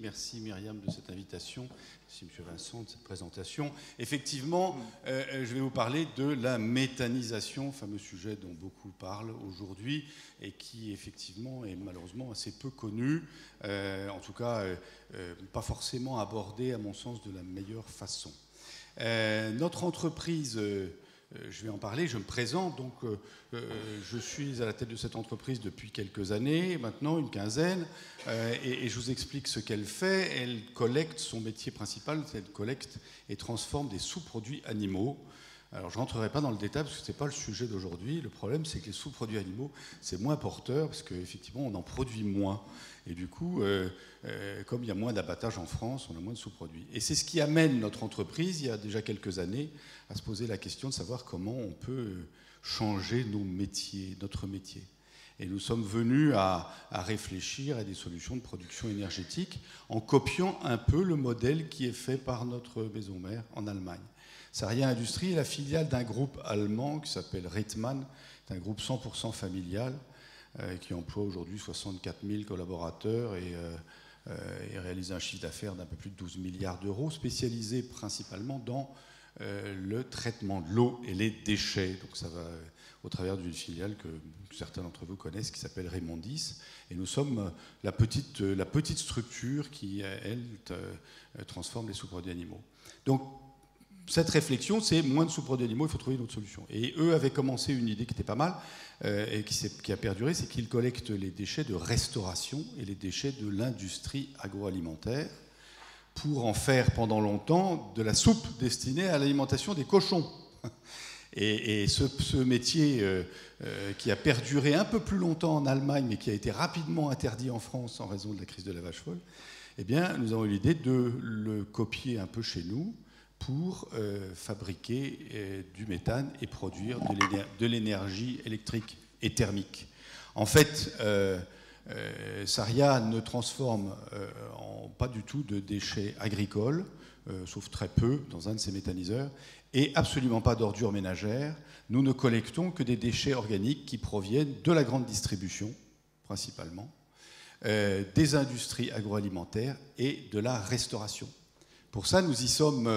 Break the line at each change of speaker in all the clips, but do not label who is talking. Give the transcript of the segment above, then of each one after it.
Merci Myriam de cette invitation, merci M. Vincent de cette présentation. Effectivement, je vais vous parler de la méthanisation, fameux sujet dont beaucoup parlent aujourd'hui et qui effectivement est malheureusement assez peu connu, en tout cas pas forcément abordé à mon sens de la meilleure façon. Notre entreprise, je vais en parler, je me présente, donc je suis à la tête de cette entreprise depuis quelques années, maintenant une quinzaine, et je vous explique ce qu'elle fait. Elle collecte, son métier principal, c'est qu'elle collecte et transforme des sous-produits animaux. Alors je ne rentrerai pas dans le détail parce que ce n'est pas le sujet d'aujourd'hui. Le problème, c'est que les sous-produits animaux, c'est moins porteur parce qu'effectivement, on en produit moins. Et du coup, comme il y a moins d'abattage en France, on a moins de sous-produits. Et c'est ce qui amène notre entreprise, il y a déjà quelques années, à se poser la question de savoir comment on peut changer nos métiers, notre métier. Et nous sommes venus à réfléchir à des solutions de production énergétique en copiant un peu le modèle qui est fait par notre maison mère en Allemagne. Saria Industrie est la filiale d'un groupe allemand qui s'appelle Ritman, c'est un groupe 100% familial qui emploie aujourd'hui 64 000 collaborateurs et réalise un chiffre d'affaires d'un peu plus de 12 milliards d'euros, spécialisé principalement dans le traitement de l'eau et les déchets. Donc ça va au travers d'une filiale que certains d'entre vous connaissent qui s'appelle Raymondis. Et nous sommes la petite structure qui, elle, transforme les sous-produits animaux. Donc cette réflexion, c'est moins de sous-produits animaux, il faut trouver une autre solution. Et eux avaient commencé une idée qui était pas mal et qui a perduré, c'est qu'ils collectent les déchets de restauration et les déchets de l'industrie agroalimentaire pour en faire pendant longtemps de la soupe destinée à l'alimentation des cochons. Et ce métier qui a perduré un peu plus longtemps en Allemagne, mais qui a été rapidement interdit en France en raison de la crise de la vache folle, eh bien, nous avons eu l'idée de le copier un peu chez nous pour fabriquer du méthane et produire de l'énergie électrique et thermique. En fait, Saria ne transforme pas du tout de déchets agricoles, sauf très peu dans un de ses méthaniseurs, et absolument pas d'ordures ménagères. Nous ne collectons que des déchets organiques qui proviennent de la grande distribution, principalement, des industries agroalimentaires et de la restauration. Pour ça, nous sommes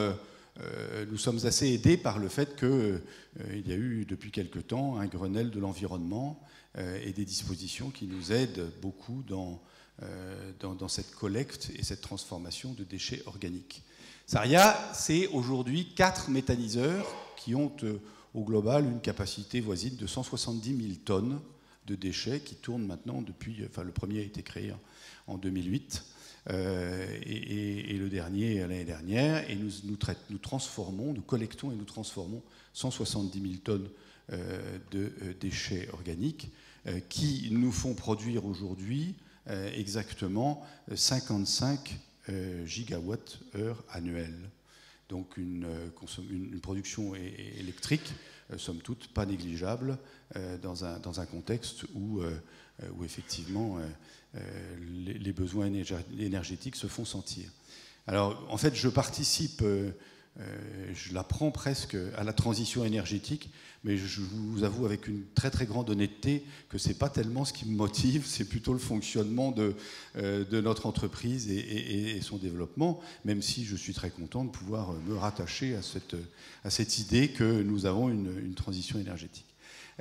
assez aidés par le fait qu'il y a eu depuis quelque temps un Grenelle de l'environnement et des dispositions qui nous aident beaucoup dans cette collecte et cette transformation de déchets organiques. Saria, c'est aujourd'hui 4 méthaniseurs qui ont au global une capacité voisine de 170 000 tonnes de déchets qui tournent maintenant depuis... Enfin, le premier a été créé en 2008 et le dernier l'année dernière. Et nous transformons, nous collectons et nous transformons 170 000 tonnes de déchets organiques qui nous font produire aujourd'hui exactement 55 gigawatts-heure annuels. Donc une production électrique, somme toute, pas négligeable dans un contexte où effectivement les besoins énergétiques se font sentir. Alors, en fait, je participe, je l'apprends presque à la transition énergétique, mais je vous avoue avec une très très grande honnêteté que ce n'est pas tellement ce qui me motive, c'est plutôt le fonctionnement de notre entreprise et son développement, même si je suis très content de pouvoir me rattacher à cette idée que nous avons une transition énergétique.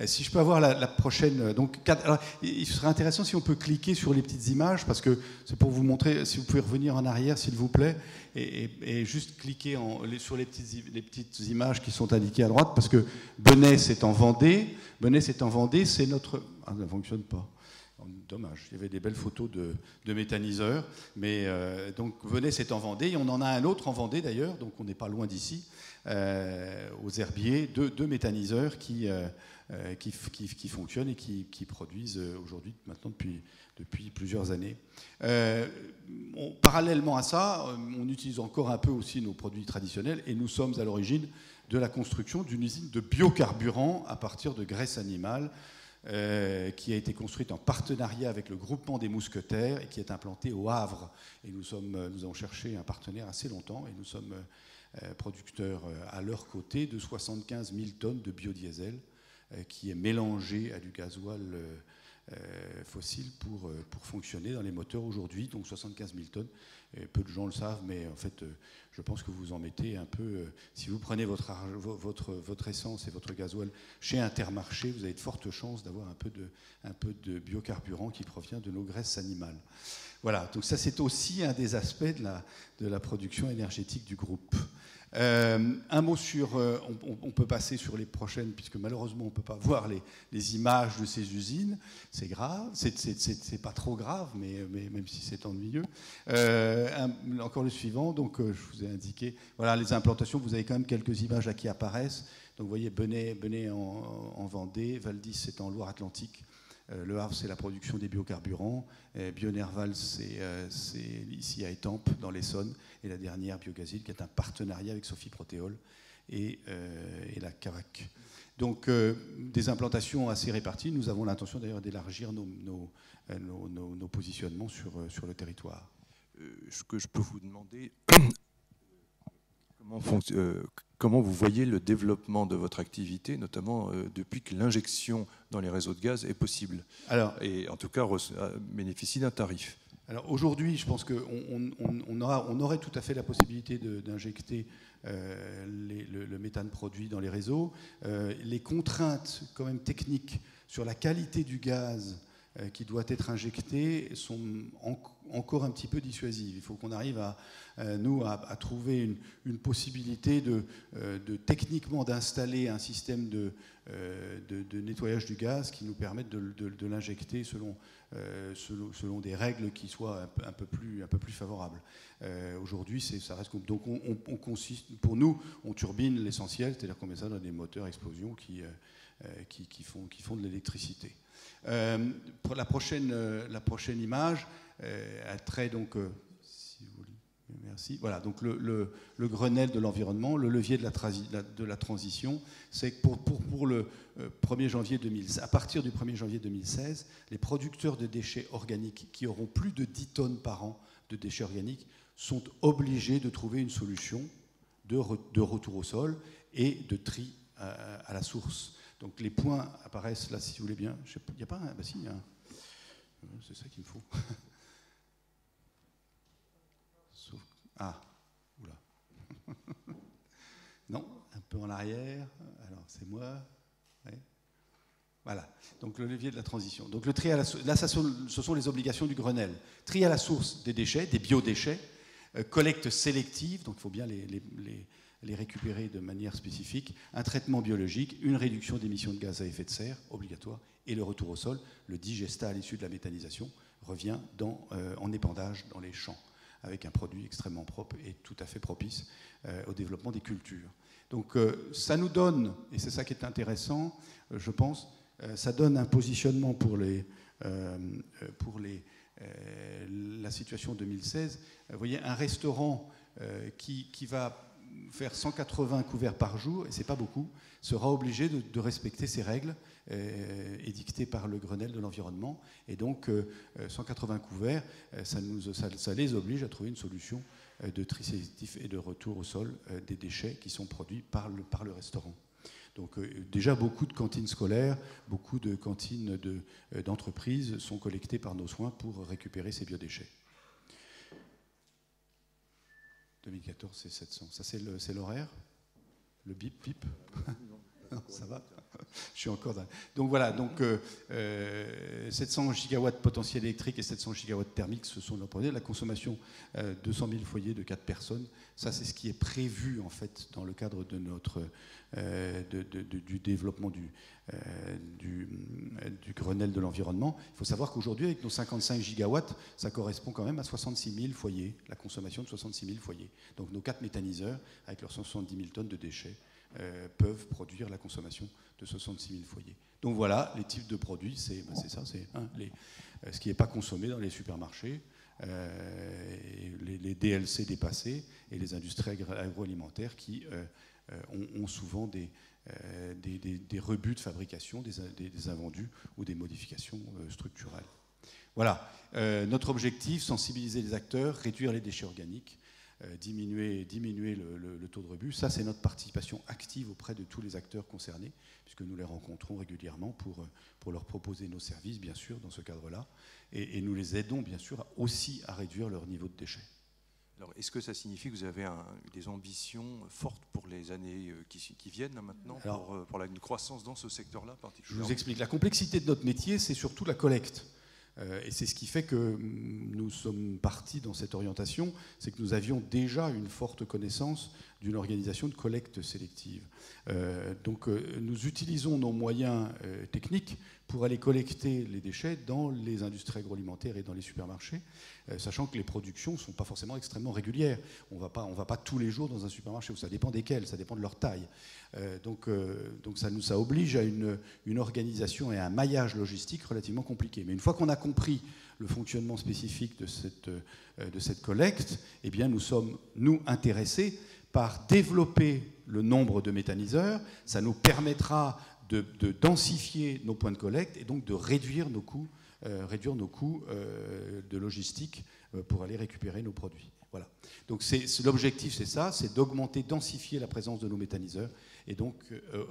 Si je peux avoir la prochaine... Donc, alors, il serait intéressant si on peut cliquer sur les petites images, parce que c'est pour vous montrer, si vous pouvez revenir en arrière, s'il vous plaît, et juste cliquer sur les petites images qui sont indiquées à droite, parce que Benay, c'est en Vendée. Benay, c'est en Vendée, c'est notre... Ah, ça ne fonctionne pas. Dommage, il y avait des belles photos de méthaniseurs, mais donc Venez, c'est en Vendée, et on en a un autre en Vendée d'ailleurs, donc on n'est pas loin d'ici, aux Herbiers, deux méthaniseurs qui fonctionnent et qui produisent aujourd'hui, maintenant depuis plusieurs années. Parallèlement à ça, on utilise encore un peu aussi nos produits traditionnels, et nous sommes à l'origine de la construction d'une usine de biocarburant à partir de graisse animale, qui a été construite en partenariat avec le groupement des mousquetaires et qui est implantée au Havre. Et nous avons cherché un partenaire assez longtemps et nous sommes producteurs à leur côté de 75 000 tonnes de biodiesel qui est mélangé à du gasoil fossile pour fonctionner dans les moteurs aujourd'hui. Donc 75 000 tonnes Et peu de gens le savent, mais en fait, je pense que vous en mettez un peu. Si vous prenez votre essence et votre gasoil chez Intermarché, vous avez de fortes chances d'avoir un peu de biocarburant qui provient de nos graisses animales. Voilà, donc ça c'est aussi un des aspects de la production énergétique du groupe. Un mot sur, on peut passer sur les prochaines, puisque malheureusement on ne peut pas voir les images de ces usines. C'est grave, c'est pas trop grave, mais même si c'est ennuyeux. Encore le suivant, donc je vous ai indiqué, voilà les implantations, vous avez quand même quelques images là qui apparaissent. Donc vous voyez Benet en Vendée, Valdis c'est en Loire-Atlantique. Le Havre, c'est la production des biocarburants. Bionerval, c'est ici à Étampes, dans l'Essonne. Et la dernière, Biogazil, qui est un partenariat avec Sophie Protéol et la CAVAC. Donc, des implantations assez réparties. Nous avons l'intention d'ailleurs d'élargir nos positionnements sur le territoire.
Ce que je peux vous demander, comment vous voyez le développement de votre activité, notamment depuis que l'injection dans les réseaux de gaz est possible, et en tout cas bénéficie d'un tarif?
Alors aujourd'hui, je pense qu'on aurait tout à fait la possibilité d'injecter le méthane produit dans les réseaux. Les contraintes quand même techniques sur la qualité du gaz qui doit être injecté sont encore un petit peu dissuasives. Il faut qu'on arrive à trouver une possibilité de techniquement d'installer un système de nettoyage du gaz qui nous permette de l'injecter selon des règles qui soient un peu plus favorables. Aujourd'hui, ça reste donc on consiste, pour nous, on turbine l'essentiel, c'est-à-dire qu'on met ça dans des moteurs explosion qui font de l'électricité. Pour la prochaine image, elle traite donc, si vous voulez, merci. Voilà, donc le Grenelle de l'environnement, le levier de la transition, c'est que pour le 1er janvier 2016, à partir du 1er janvier 2016, les producteurs de déchets organiques qui auront plus de 10 tonnes par an de déchets organiques sont obligés de trouver une solution de retour au sol et de tri à la source. Donc les points apparaissent là, si vous voulez bien. Il n'y a pas un... Bah si, il y a un... C'est ça qu'il me faut. Ah, oula. Non, un peu en arrière. Alors, c'est moi. Ouais. Voilà. Donc le levier de la transition. Donc le tri à la source. Là, ce sont les obligations du Grenelle. Tri à la source des déchets, des biodéchets. Collecte sélective, donc il faut bien les récupérer de manière spécifique, un traitement biologique, une réduction d'émissions de gaz à effet de serre obligatoire, et le retour au sol, le digestat à l'issue de la méthanisation, revient en épandage dans les champs, avec un produit extrêmement propre et tout à fait propice au développement des cultures. Donc ça nous donne, et c'est ça qui est intéressant, je pense, ça donne un positionnement pour la situation 2016. Vous voyez, un restaurant qui va faire 180 couverts par jour, et ce n'est pas beaucoup, sera obligé de respecter ces règles édictées par le Grenelle de l'environnement. Et donc, 180 couverts, ça les oblige à trouver une solution de tri sélectif et de retour au sol des déchets qui sont produits par le restaurant. Donc déjà, beaucoup de cantines scolaires, beaucoup de cantines d'entreprises sont collectées par nos soins pour récupérer ces biodéchets. 2014, c'est 700. Ça, c'est l'horaire? Le bip? Non, ça va. Je suis encore dans... Donc voilà, 700 gigawatts potentiel électrique et 700 gigawatts thermiques, ce sont nos projets. La consommation, 200 000 foyers de 4 personnes. Ça, c'est ce qui est prévu en fait dans le cadre de du développement du Grenelle de l'environnement. Il faut savoir qu'aujourd'hui, avec nos 55 gigawatts, ça correspond quand même à 66 000 foyers, la consommation de 66 000 foyers. Donc nos 4 méthaniseurs, avec leurs 170 000 tonnes de déchets, peuvent produire la consommation de 66 000 foyers. Donc voilà, les types de produits, c'est ça, c'est ce qui n'est pas consommé dans les supermarchés, les DLC dépassés et les industries agroalimentaires qui ont souvent des rebuts de fabrication, des invendus ou des modifications structurelles. Voilà, notre objectif, sensibiliser les acteurs, réduire les déchets organiques, diminuer le taux de rebut. Ça, c'est notre participation active auprès de tous les acteurs concernés, puisque nous les rencontrons régulièrement pour leur proposer nos services, bien sûr, dans ce cadre-là, et nous les aidons, bien sûr, aussi à réduire leur niveau de déchets.
Alors, est-ce que ça signifie que vous avez des ambitions fortes pour les années qui viennent maintenant, pour une croissance dans ce secteur-là particulièrement?
Je vous explique. La complexité de notre métier, c'est surtout la collecte. Et c'est ce qui fait que nous sommes partis dans cette orientation, c'est que nous avions déjà une forte connaissance d'une organisation de collecte sélective. Donc nous utilisons nos moyens techniques pour aller collecter les déchets dans les industries agroalimentaires et dans les supermarchés, sachant que les productions ne sont pas forcément extrêmement régulières. On va pas tous les jours dans un supermarché, ça dépend desquels, ça dépend de leur taille. Donc ça oblige à une organisation et à un maillage logistique relativement compliqué. Mais une fois qu'on a compris le fonctionnement spécifique de cette collecte, eh bien nous sommes, intéressés par développer le nombre de méthaniseurs. Ça nous permettra de densifier nos points de collecte et donc de réduire nos coûts de logistique pour aller récupérer nos produits. Voilà. Donc l'objectif, c'est ça, c'est d'augmenter, densifier la présence de nos méthaniseurs et donc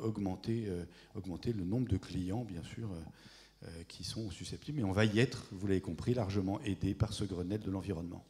augmenter le nombre de clients, bien sûr, qui sont susceptibles. Mais on va y être, vous l'avez compris, largement aidé par ce Grenelle de l'environnement.